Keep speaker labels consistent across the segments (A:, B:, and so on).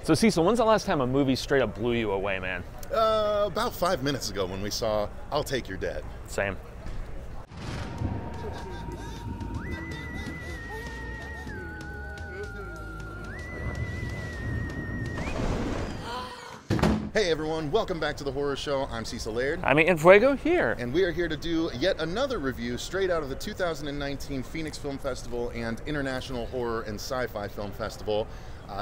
A: So Cecil, when's the last time a movie straight up blew you away, man?
B: About 5 minutes ago when we saw I'll Take Your Dead.
A: Same.
B: Hey everyone, welcome back to the Horror Show. I'm Cecil Laird.
A: Jaime Fuego here.
B: And we are here to do yet another review straight out of the 2019 Phoenix Film Festival and International Horror and Sci-Fi Film Festival.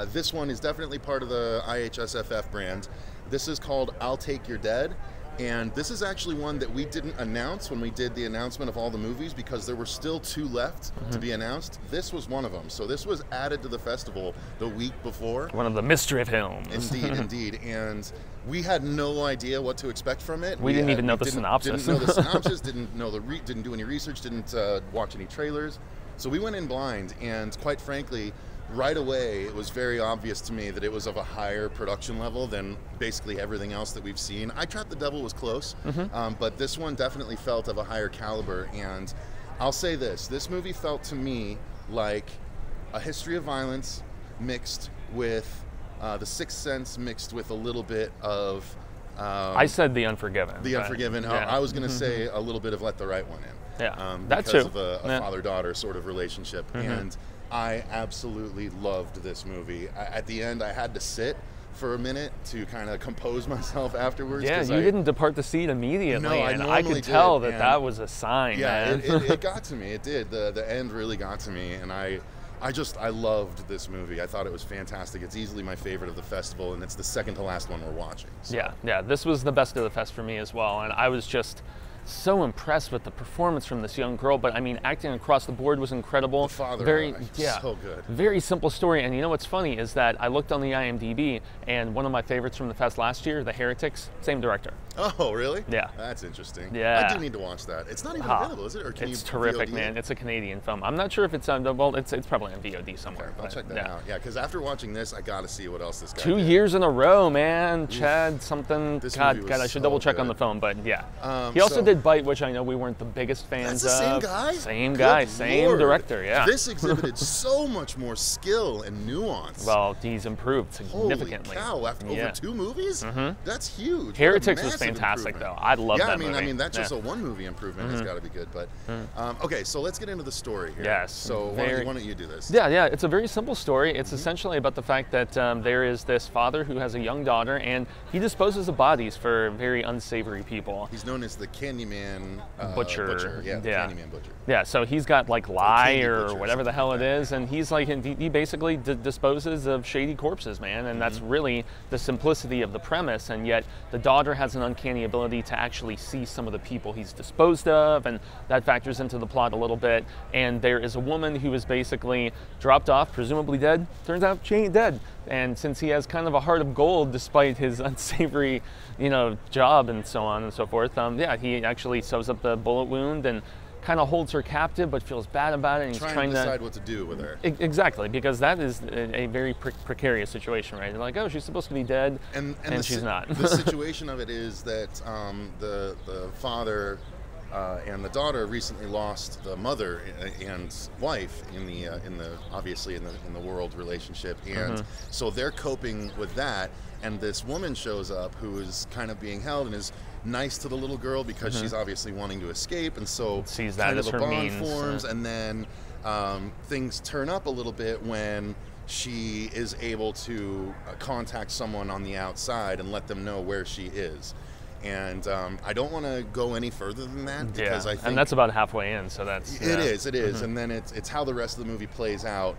B: This one is definitely part of the IHSFF brand. This is called I'll Take Your Dead. And this is actually one that we didn't announce when we did the announcement of all the movies because there were still 2 left to be announced. This was one of them. So this was added to the festival the week before.
A: One of the mystery films.
B: Indeed, indeed. And we had no idea what to expect from it.
A: We didn't even know the synopsis.
B: Didn't know the synopsis, didn't do any research, didn't watch any trailers. So we went in blind, and quite frankly, right away, it was very obvious to me that it was of a higher production level than basically everything else that we've seen. I Trapped the Devil was close, but this one definitely felt of a higher caliber. And I'll say this movie felt to me like a history of violence mixed with The Sixth Sense mixed with a little bit of...
A: I said The Unforgiven.
B: The Unforgiven.
A: Yeah.
B: I was going to say a little bit of Let the Right One In.
A: Yeah, that
B: because
A: too.
B: of a father-daughter sort of relationship. And I absolutely loved this movie. At the end, I had to sit for a minute to kind of compose myself afterwards.
A: Yeah, you didn't depart the seat immediately,
B: no,
A: and I could tell that that was a sign,
B: yeah,
A: man.
B: it got to me. It did. The end really got to me, and I loved this movie. I thought it was fantastic. It's easily my favorite of the festival, and it's the second to last one we're watching. So.
A: Yeah, this was the best of the fest for me as well, and I was just so impressed with the performance from this young girl. But I mean, acting across the board was incredible.
B: The father, so good.
A: Very simple story. And you know what's funny is that I looked on the IMDb, and one of my favorites from the fest last year, The Heretics, same director.
B: Oh, really?
A: Yeah.
B: That's interesting.
A: Yeah.
B: I do need to watch that. It's not even available, is it? Or can
A: it's
B: you
A: terrific,
B: VOD
A: man.
B: it?
A: It's a Canadian film. I'm not sure if it's on. Well, it's probably on VOD somewhere.
B: Okay, I'll check that out. Yeah, because after watching this, I got to see what else this guy
A: 2
B: did.
A: years in a row, man. Chad something.
B: This
A: God,
B: movie was
A: I should
B: so
A: double check on
B: good.
A: the phone, but yeah. He also did Bite, which I know we weren't the biggest fans
B: That's the
A: of.
B: same guy?
A: Same
B: Good
A: guy, same
B: Lord.
A: director, yeah.
B: This exhibited so much more skill and nuance.
A: Well, he's improved significantly.
B: Holy cow, after over 2 movies? That's huge.
A: Heretics was fantastic, though. I love that movie.
B: I mean, that's just a 1 movie improvement. It's got to be good. But okay, so let's get into the story here.
A: Yes.
B: So why don't you do this?
A: Yeah. It's a very simple story. It's essentially about the fact that there is this father who has a young daughter, and he disposes of bodies for very unsavory people.
B: He's known as the Candyman
A: Butcher.
B: Yeah, the Candyman Butcher.
A: Yeah, so he's got like lye or
B: butcher,
A: whatever the hell it is, and he's like, he basically disposes of shady corpses, man, and that's really the simplicity of the premise. And yet the daughter has an uncanny ability to actually see some of the people he's disposed of, and that factors into the plot a little bit. And there is a woman who is basically dropped off, presumably dead. Turns out she ain't dead. And since he has kind of a heart of gold despite his unsavory, job and so on and so forth, he actually sews up the bullet wound and kind of holds her captive, but feels bad about it. And he's trying to
B: decide what to do with her.
A: Exactly, because that is a very precarious situation, right? They're like, oh, she's supposed to be dead, and she's not.
B: The situation of it is that the father and the daughter recently lost the mother and wife in the world relationship, and so they're coping with that. And this woman shows up who is kind of being held and is nice to the little girl because she's obviously wanting to escape, and so
A: sees that
B: kind
A: as
B: of a
A: her
B: bond
A: means,
B: forms, and then things turn up a little bit when she is able to contact someone on the outside and let them know where she is. And I don't want to go any further than that because I think,
A: and that's about halfway in, so that's
B: it is, and then it's how the rest of the movie plays out.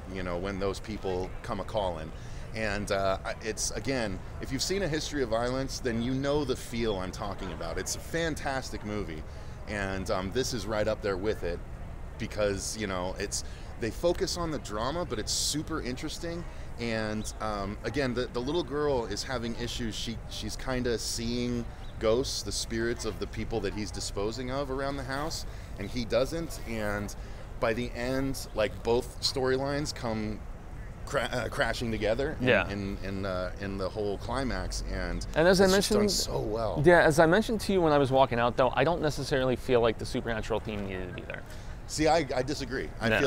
B: When those people come a calling. And it's, again, if you've seen A History of Violence, then you know the feel I'm talking about. It's a fantastic movie, and this is right up there with it because, they focus on the drama, but it's super interesting. And again, the little girl is having issues. She's kind of seeing ghosts, the spirits of the people that he's disposing of around the house, and he doesn't. And by the end, like, both storylines come crashing together in the whole climax, and
A: as I mentioned,
B: done so well.
A: Yeah, as I mentioned to you when I was walking out, though, I don't necessarily feel like the supernatural theme needed to be there.
B: See, I disagree. I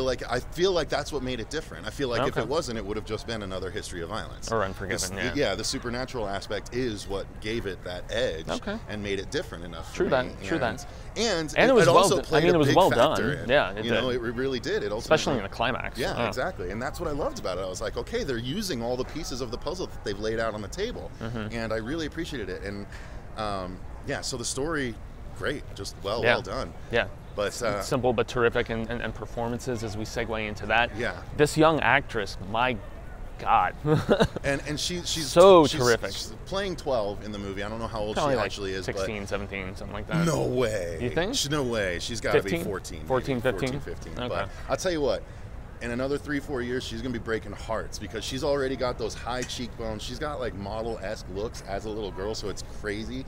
B: feel like that's what made it different. I feel like if
A: Okay.
B: it wasn't, it would have just been another History of Violence.
A: Or Unforgiven, yeah.
B: The supernatural aspect is what gave it that edge and made it different enough.
A: True
B: for
A: that.
B: me.
A: True that.
B: And
A: it was
B: also
A: well.
B: played
A: I mean, it
B: a
A: was
B: big
A: well
B: factor
A: done.
B: in.
A: Yeah, it
B: you
A: did.
B: know, it really did. It
A: Especially in the climax.
B: Yeah, exactly. And that's what I loved about it. I was like, okay, they're using all the pieces of the puzzle that they've laid out on the table, and I really appreciated it. And so the story, great, just well done.
A: Yeah.
B: But
A: simple but terrific, and performances as we segue into that.
B: Yeah.
A: This young actress, my God.
B: and she's
A: terrific.
B: She's playing 12 in the movie. I don't know how old
A: Probably
B: she
A: like
B: actually is.
A: 16, 17, something like that.
B: No way.
A: You think?
B: No way. She's got to be
A: 15?
B: 14.
A: 14, 15?
B: 14, 15.
A: Okay.
B: But I'll tell you what, in another 3-4 years, she's going to be breaking hearts because she's already got those high cheekbones. She's got like model-esque looks as a little girl, so it's crazy.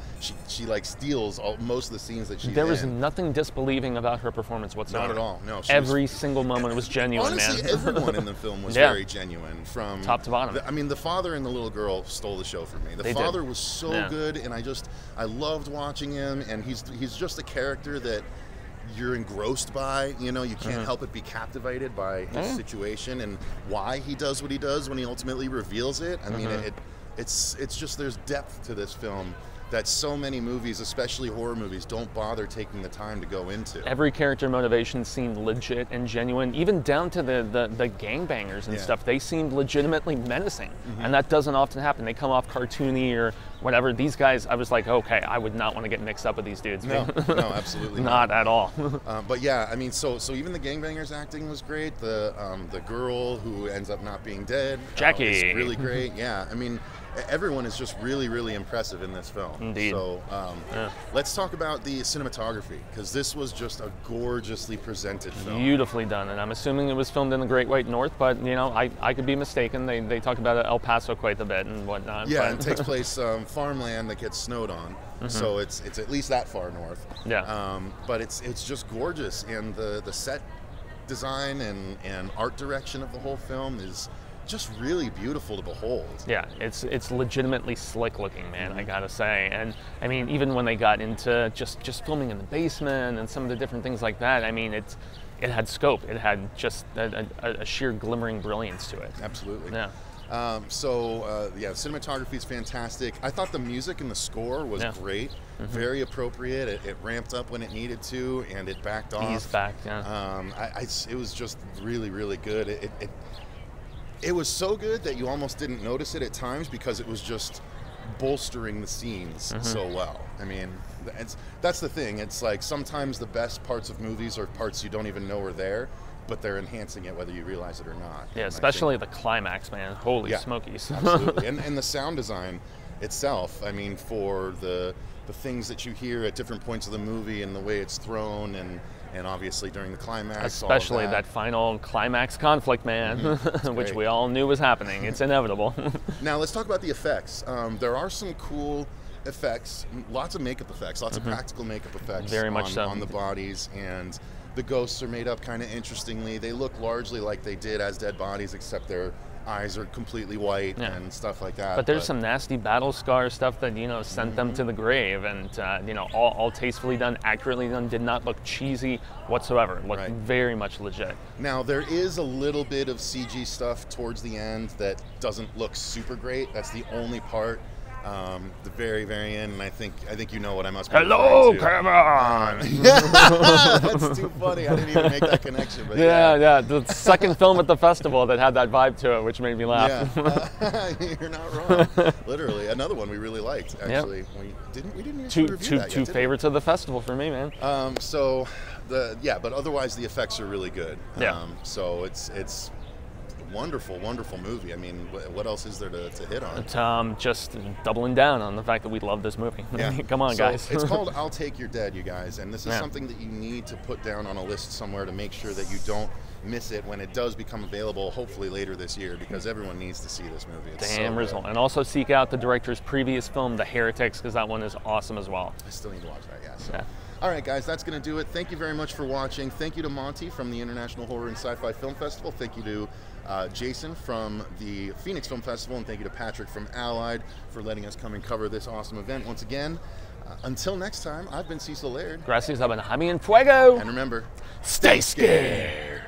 B: She like steals most of the scenes that she's
A: There was
B: in.
A: nothing disbelieving about her performance whatsoever.
B: Not at all. No.
A: Every single moment was genuine,
B: honestly,
A: man.
B: everyone in the film was very genuine, from
A: top to bottom.
B: I mean, the father and the little girl stole the show for me. The father was so good, and I loved watching him. And he's just a character that you're engrossed by. You know, you can't help but be captivated by his situation and why he does what he does when he ultimately reveals it. I mean, it's just, there's depth to this film that so many movies, especially horror movies, don't bother taking the time to go into.
A: Every character motivation seemed legit and genuine, even down to the gangbangers and stuff. They seemed legitimately menacing, and that doesn't often happen. They come off cartoony or whatever. These guys, I was like, okay, I would not want to get mixed up with these dudes.
B: No, absolutely
A: not at all.
B: But yeah, I mean, so even the gangbangers acting was great. The girl who ends up not being dead,
A: Jackie,
B: is really great. Yeah, I mean, everyone is just really, really impressive in this film.
A: Indeed.
B: So let's talk about the cinematography, because this was just a gorgeously presented film.
A: Beautifully done, and I'm assuming it was filmed in the Great White North, but you know, I could be mistaken. They talk about El Paso quite a bit and whatnot.
B: Yeah, and it takes place farmland that gets snowed on, so it's at least that far north.
A: Yeah.
B: But it's just gorgeous, and the set design and art direction of the whole film is just really beautiful to behold.
A: Yeah, it's legitimately slick looking, man, I gotta say. And I mean, even when they got into just filming in the basement and some of the different things like that, I mean, it had scope. It had just a sheer glimmering brilliance to it.
B: Absolutely.
A: Yeah.
B: Cinematography is fantastic. I thought the music and the score was great, very appropriate. It ramped up when it needed to, and it backed off.
A: Eased back, yeah.
B: It was just really, really good. It was so good that you almost didn't notice it at times because it was just bolstering the scenes so well. I mean, that's the thing. It's like sometimes the best parts of movies are parts you don't even know are there, but they're enhancing it whether you realize it or not.
A: Yeah, especially the climax, man. Holy smokies.
B: Absolutely. And the sound design itself, I mean, for the things that you hear at different points of the movie and the way it's thrown, and obviously during the climax.
A: Especially that final climax conflict, man, which we all knew was happening. It's inevitable.
B: Now let's talk about the effects. There are some cool effects, lots of makeup effects, lots of practical makeup effects.
A: Very much so.
B: On the bodies, and the ghosts are made up kind of interestingly. They look largely like they did as dead bodies, except their eyes are completely white and stuff like that.
A: But there's some nasty battle scar stuff that, you know, sent them to the grave, and you know, all tastefully done, accurately done, did not look cheesy whatsoever. Looked very much legit.
B: Now there is a little bit of CG stuff towards the end that doesn't look super great. That's the only part. The very, very end, and I think you know what I must be.
A: Hello, camera.
B: That's too funny. I didn't even make that connection. But
A: yeah. The second film at the festival that had that vibe to it, which made me laugh.
B: Yeah, you're not wrong. Literally, another one we really liked. Actually, we didn't review that yet,
A: two favorites of the festival for me, man.
B: But otherwise the effects are really good.
A: Yeah.
B: So it's wonderful movie. I mean, what else is there to hit on?
A: It's, just doubling down on the fact that we love this movie.
B: Yeah.
A: Come on, guys.
B: It's called I'll Take Your Dead, you guys, and this is something that you need to put down on a list somewhere to make sure that you don't miss it when it does become available, hopefully later this year, because everyone needs to see this movie. It's
A: Damn result. And also seek out the director's previous film, The Heretics, because that one is awesome as well.
B: I still need to watch that, yeah. All right, guys, that's going to do it. Thank you very much for watching. Thank you to Monty from the International Horror and Sci-Fi Film Festival. Thank you to Jason from the Phoenix Film Festival, and thank you to Patrick from Allied for letting us come and cover this awesome event once again. Until next time, I've been Cecil Laird.
A: Gracias a Jaime and Fuego.
B: And remember,
A: Stay scared.